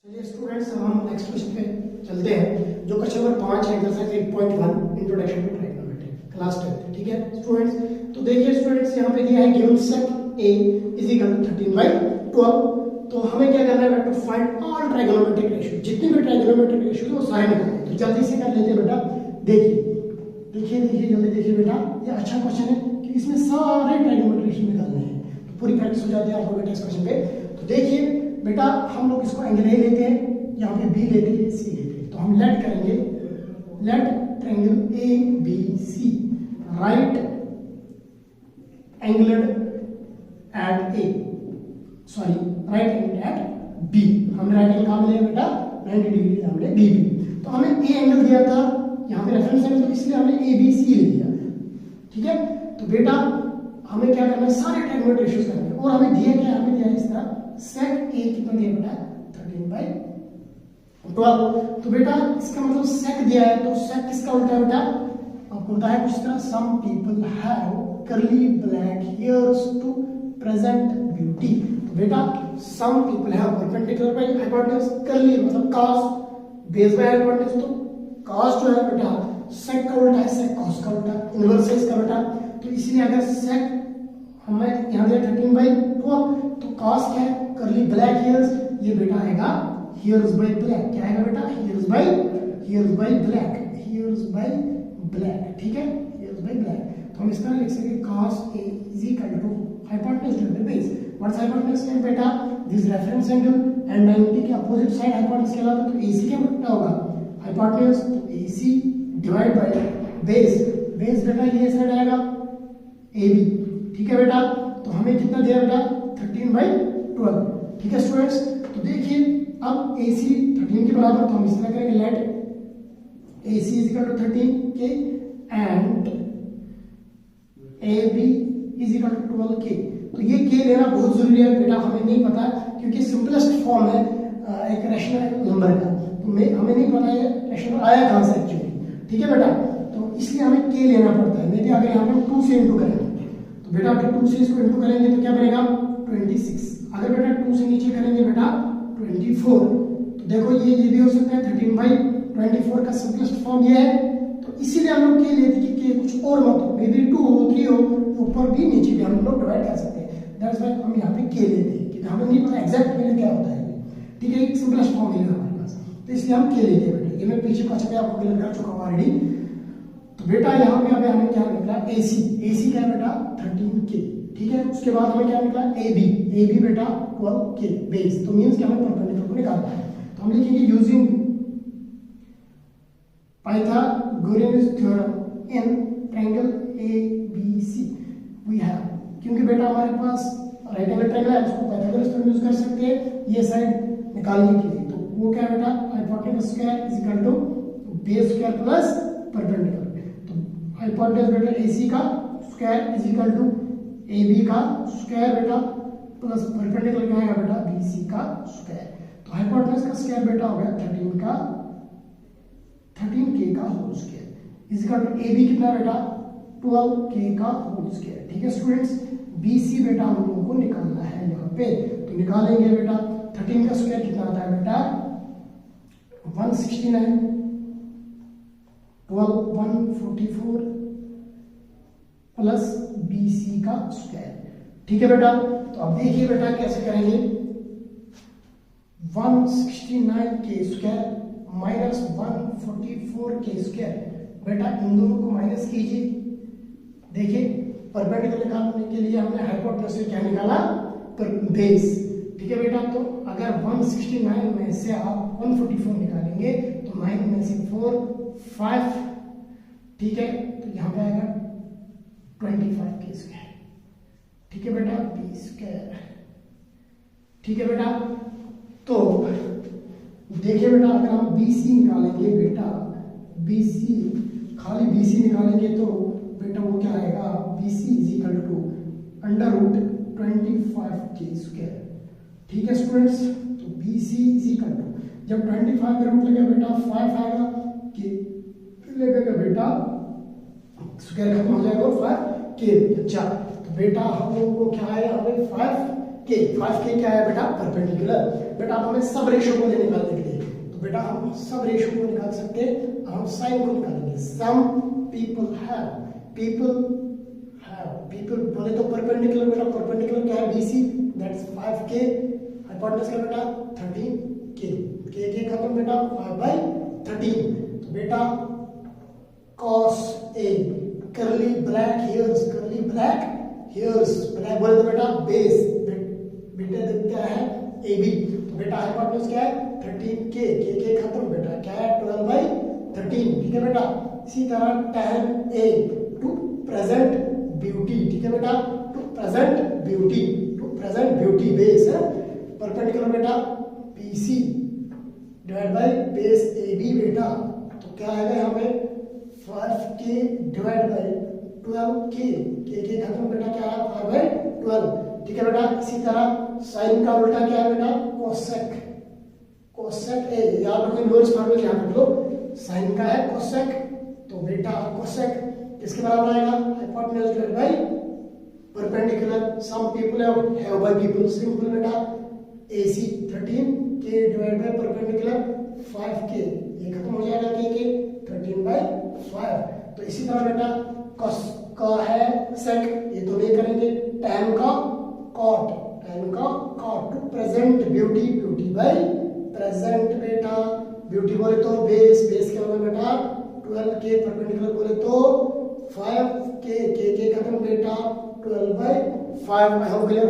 चलिए स्टूडेंट्स, अब हम नेक्स्ट क्वेश्चन पे चलते हैं जो क्वेश्चन नंबर 5 है exercise 8.1 introduction to trigonometry class 10। ठीक है स्टूडेंट्स, तो देखिए स्टूडेंट्स यहाँ पे दिया है given sec A is equal to 13/12। तो हमें क्या करना है, to find all trigonometric ratio, जितने भी ट्राइगोनोमेट्रिक रेशियो है वो सारे निकालने हैं। तो जल्दी से कर लेते हैं बेटा। देखिए जल्दी देखिए बेटा, ये अच्छा क्वेश्चन है कि इसमें सारे ट्राइगोनोमेट्रिक रेशियो निकालने हैं, तो पूरी प्रैक्टिस हो जाती है आपको बेटा इस क्वेश्चन पे। तो देखिए बेटा, हम लोग इसको एंगल ए लेते हैं, यहाँ पे बी लेते हैं, सी लेते हैं। तो हम लेट करेंगे, let triangle A B C right angled at A, sorry right angle at B. हमने राइट एंगल कहाँ लिया बेटा, 90 डिग्री हमने बी बी। तो हमें ए एंगल दिया था यहाँ पे रेफरेंस एंगल, तो इसलिए हमने ए बी सी ले लिया। ठीक है, तो बेटा हमें क्या करना है, सारे ट्रायंगुलर रेशियोज करने हैं। और हमें दिया क्या, हमें दिया है इस तरह सेक ए कितना दिया बेटा, 13/12। तो बेटा इसका मतलब सेक दिया है, तो सेक किसका उल्टा है बेटा, आपको पता है कुछ तरह some people have curly black hairs to present beauty. तो बेटा some people have perpendicular by hypotenuse, curly मतलब cos बेस बाय हाइपोटेन्यूज। तो cos जो है बेटा सेक का उल्टा है, सेक cos का उल्टा, इनवर्स है इसका बेटा। तो इसलिए अगर सेक हमें यहाँ दिया 13/12, तो cos क्या है, कर्ली ब्लैक हेयर्स, ये बेटा आएगा हेयर्स बाय ब्लैक। क्या आएगा बेटा, hairs by black, hairs by black. ठीक है, हेयर्स बाय ब्लैक। तो हम इस तरह लिख सकते हैं cos A is equal to hypotenuse divided by base. What's hypotenuse है बेटा, दिस रेफरेंस एंगल एंड 90 के अपोजिट साइड हाइपोटेन्यूज कहलाता है। तो AC क्या बेटा होगा, हाइपोटेन्यूज, तो AC divide by base. Base बेटा ये साइड आएगा AB। ठीक है बेटा, तो हमें कितना दिया बेटा, 13/12। ठीक है स्टूडेंट्स, तो देखिए अब AC 13 के बराबर, तो हम इस तरह करेंगे let AC is equal to 13 k and AB is equal to 12 k. तो ये के लेना बहुत जरूरी है बेटा, हमें नहीं पता क्योंकि सिंपलेस्ट फॉर्म है एक रैशनल नंबर का, तो हमें नहीं पता है रैशनल आया कहाँ से एक्चुअली। ठीक है बेटा, तो इसलिए हमें के लेना पड़ता है। नहीं अगर यहाँ पे 2 से इंटू करेंगे, तो बेटा अगर 2 से इसको इंटू करेंगे तो क्या बनेगा 26। अगर बेटा 2 से नीचे करेंगे बेटा 24। तो देखो ये भी हो सकता है 13/24 का सिंपलेस्ट फॉर्म ये है। तो इसीलिए हम लोग के लेते कि कुछ और मत हो, मे बी 2 हो 3 हो, ऊपर भी नीचे भी हम लोग डिवाइड कर सकते हैं। दैट्स व्हाई हम यहाँ पे के लेते हैं, क्योंकि हमें नहीं पता एग्जैक्ट वैल्यू क्या होता है। ठीक है, एक सिंपलेस्ट फॉर्म है हमारे पास, तो इसलिए हम के लेते हैं बेटा। ये मैं पीछे क्वेश्चन पे आपको क्लियर कर चुका हूँ ऑलरेडी। तो बेटा यहाँ पे हमें क्या निकला, AC क्या है बेटा 13K। ठीक है, उसके बाद हमें क्या निकला AB बेटा 12K बेस। तो मींस कि हमें परपेंडिकुलर को निकालना है। तो हम लिखेंगे using Pythagoras theorem in triangle ABC we have, क्योंकि बेटा हमारे पास राइट एंगल ट्रायंगल है, उसको पाइथागोरस थ्योरम यूज कर सकते हैं ये साइड निकालने के लिए। तो वो क्या बेटा, hypotenuse square is equal to base square plus perpendicular. तो हाइपोटेन्यूज बेटा AC का square is equal to AB का स्क्वायर बेटा प्लस परपेंडिकुलर क्या आएगा बेटा, BC का स्क्वायर। तो हाइपोटेन्यूज का स्क्वायर बेटा हो गया 13K का whole square is equal to AB कितना बेटा 12K का होल स्क्वायर। ठीक है स्टूडेंट्स, BC बेटा हम लोगों को निकालना है यहाँ पे। तो निकालेंगे बेटा 13 का स्क्वायर कितना आता है बेटा 169, 12 144 प्लस BC का स्क्वायर। ठीक है बेटा, तो अब देखिए बेटा कैसे करेंगे, 169K square minus 144K square. बेटा इन दोनों को माइनस कीजिए। देखिए परपेंडिकुलर निकालने के लिए हमने हाइपोटेन्यूज से क्या निकाला, बेस। ठीक है बेटा, तो अगर 169 में से आप 144 निकालेंगे तो 9 में से 4 5। ठीक है, तो यहाँ पे आएगा 25K स्क्वायर। ठीक है बेटा, B स्क्वायर। ठीक है बेटा, तो देखिए बेटा अगर हम BC निकालेंगे बेटा, BC खाली BC निकालेंगे तो बेटा वो क्या आएगा, BC is equal to √25K square. ठीक है स्टूडेंट्स, तो BC इज इक्वल टू जब 25 का रूट लगेगा बेटा 5 आएगा, K लगेगा बेटा स्क्वायर खत्म हो जाएगा और 5K। अच्छा तो बेटा हम लोगों को क्या आया, हमें 5K के 5k क्या है बेटा परपेंडिकुलर। बेटा अब हमें सब रेशियो को निकालने के लिए, तो बेटा हम सब रेशियो को निकाल सकते हैं, हम साइन को निकालेंगे। सम पीपल बोले तो परपेंडिकुलर, बेटा परपेंडिकुलर क्या है BC, दैट्स 5k, हाइपोटेन्यूज क्या बेटा 13k, के खत्म बेटा 5/13। तो बेटा cos A करली ब्लैक हेयर्स, ब्लैक बोले तो बेटा बेस, बेटा क्या है AB, तो बेटा हाइपोटेन्यूज क्या है 13k, के खत्म बेटा क्या है 12/13, ठीक है बेटा। इसी तरह tan A to present beauty, ठीक है बेटा, टू प्रेजेंट ब्यूटी बेस है परपेंडिकुलर बेटा BC divide by base AB बेटा, तो क्या आएगा यहाँ पे 5k डिवाइड बाय 12k, के खत्म बेटा क्या है 5/12, ठीक है बेटा। इसी तरह साइन का उल्टा क्या है बेटा कोसेक A, याद रखो इनवर्स फॉर्मूला याद रख लो, साइन का है कोसेक, तो बेटा कोसेक किसके बराबर आएगा hypotenuse divide by perpendicular, some people have by people, simple बेटा AC 13k divide by perpendicular 5k, ये खत्म हो जाएगा के 13/5। तो इसी तरह बेटा cos का है sec, ये तो नहीं करेंगे, tan का cot to present beauty by present बेटा, ब्यूटी बोले तो बेस क्या होगा बेटा 12k, परपेंडिकुलर बोले तो 5k, के खत्म बेटा 12/5। I hope clear